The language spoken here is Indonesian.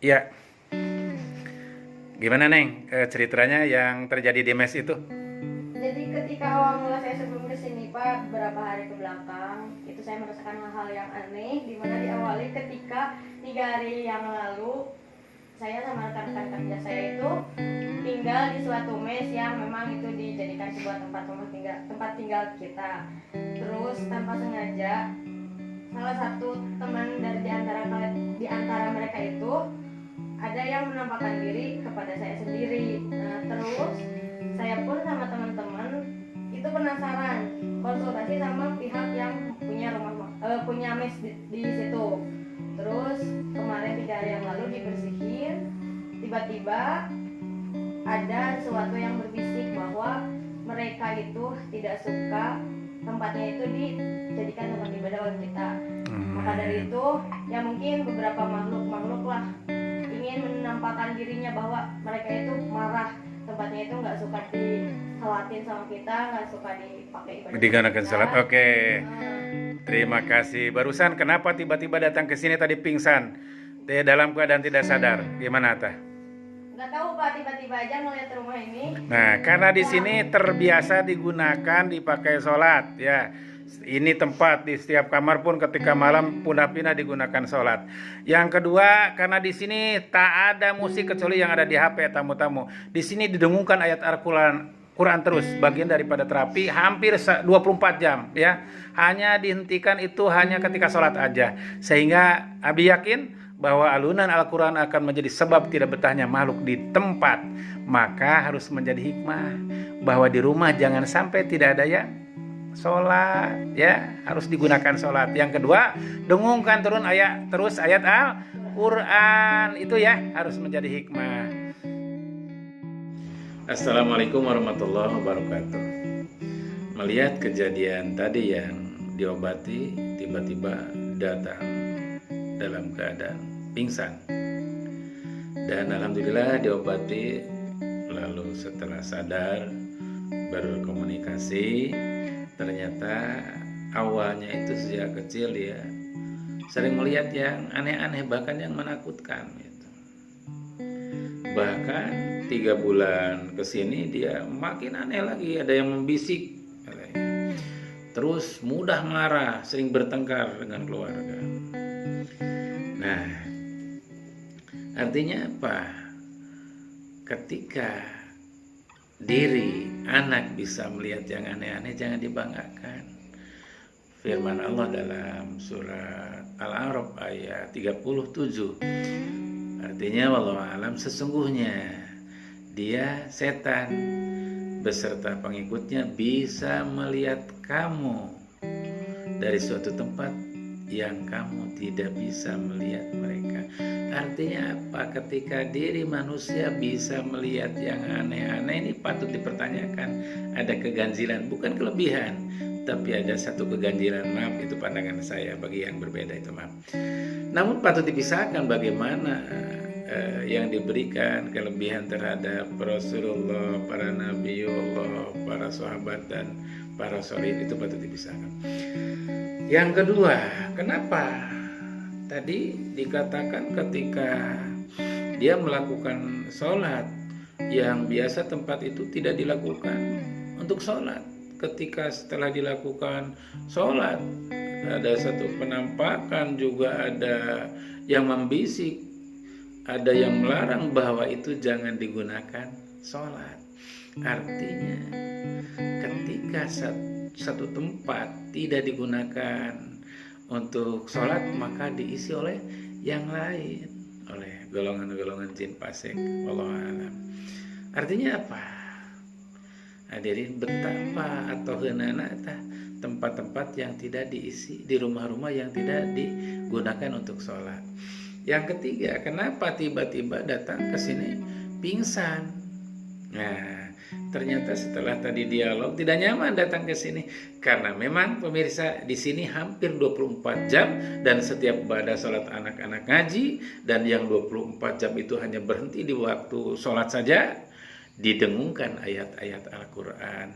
Iya, gimana Neng ceritanya yang terjadi di mes itu? Jadi ketika awal mula saya sebelum kesini Pak, beberapa hari ke belakang, itu saya merasakan hal-hal yang aneh, di mana diawali ketika 3 hari yang lalu saya sama rekan-rekan kerja saya itu tinggal di suatu mes yang memang itu dijadikan sebuah tempat tinggal kita. Terus tanpa sengaja salah satu teman dari di antara mereka itu ada yang menampakkan diri kepada saya sendiri. Nah, terus saya pun sama teman-teman itu penasaran, konsultasi sama pihak yang punya mes di situ. Terus kemarin 3 hari yang lalu dibersihin, tiba-tiba ada sesuatu yang berbisik bahwa mereka itu tidak suka tempatnya itu dijadikan tempat ibadah oleh kita. Maka dari itu ya mungkin beberapa makhluk lah ingin menampakkan dirinya bahwa mereka itu marah, tempatnya itu nggak suka disalatin sama kita, nggak suka dipakai ibadah Digunakan salat. kita. Oke. Terima kasih. Barusan kenapa tiba-tiba datang ke sini tadi pingsan? Dalam keadaan tidak sadar. Gimana tah? Nggak tahu Pak, tiba-tiba aja ngeliat rumah ini. Nah, karena di sini terbiasa digunakan dipakai sholat, ya. Ini tempat di setiap kamar pun ketika malam pindah-pindah digunakan sholat. Yang kedua, karena di sini tak ada musik kecuali yang ada di HP tamu-tamu. Di sini didengungkan ayat Al-Quran terus, bagian daripada terapi hampir 24 jam, ya. Hanya dihentikan itu hanya ketika sholat aja. Sehingga Abi yakin bahwa alunan Al-Quran akan menjadi sebab tidak betahnya makhluk di tempat. Maka harus menjadi hikmah bahwa di rumah jangan sampai tidak ada yang sholat, ya, harus digunakan sholat. Yang kedua, dengungkan terus ayat Al-Quran, itu ya harus menjadi hikmah. Assalamualaikum warahmatullahi wabarakatuh. Melihat kejadian tadi yang diobati, tiba-tiba datang dalam keadaan pingsan, dan alhamdulillah diobati. Lalu setelah sadar berkomunikasi, ternyata awalnya itu sejak kecil dia sering melihat yang aneh-aneh, bahkan yang menakutkan gitu. Bahkan 3 bulan kesini dia makin aneh lagi, ada yang membisik katanya. Terus mudah marah, sering bertengkar dengan keluarga. Nah, artinya apa? Ketika diri anak bisa melihat yang aneh-aneh, jangan dibanggakan. Firman Allah dalam surat Al-A'raf ayat 37. Artinya wallahu alam, sesungguhnya dia setan beserta pengikutnya bisa melihat kamu dari suatu tempat yang kamu tidak bisa melihat mereka. Artinya apa? Ketika diri manusia bisa melihat yang aneh-aneh, ini patut dipertanyakan. Ada keganjilan, bukan kelebihan, tapi ada satu keganjilan. Maaf, itu pandangan saya, bagi yang berbeda itu maaf. Namun patut dipisahkan bagaimana yang diberikan kelebihan terhadap Rasulullah, para nabiullah, para sahabat dan para solihin, itu patut dipisahkan. Yang kedua, kenapa tadi dikatakan ketika dia melakukan sholat yang biasa tempat itu tidak dilakukan untuk sholat. Ketika setelah dilakukan sholat, ada satu penampakan, juga ada yang membisik, ada yang melarang bahwa itu jangan digunakan sholat. Artinya ketika satu tempat tidak digunakan untuk sholat, maka diisi oleh yang lain, oleh golongan-golongan jin fasik. Wallahu a'lam. Artinya apa? Hadirin, betapa atau heunana tempat-tempat yang tidak diisi, di rumah-rumah yang tidak digunakan untuk sholat. Yang ketiga, kenapa tiba-tiba datang ke sini pingsan? Nah, ternyata setelah tadi dialog tidak nyaman datang ke sini, karena memang pemirsa di sini hampir 24 jam, dan setiap pada sholat anak-anak ngaji, dan yang 24 jam itu hanya berhenti di waktu sholat saja, didengungkan ayat-ayat Al-Quran.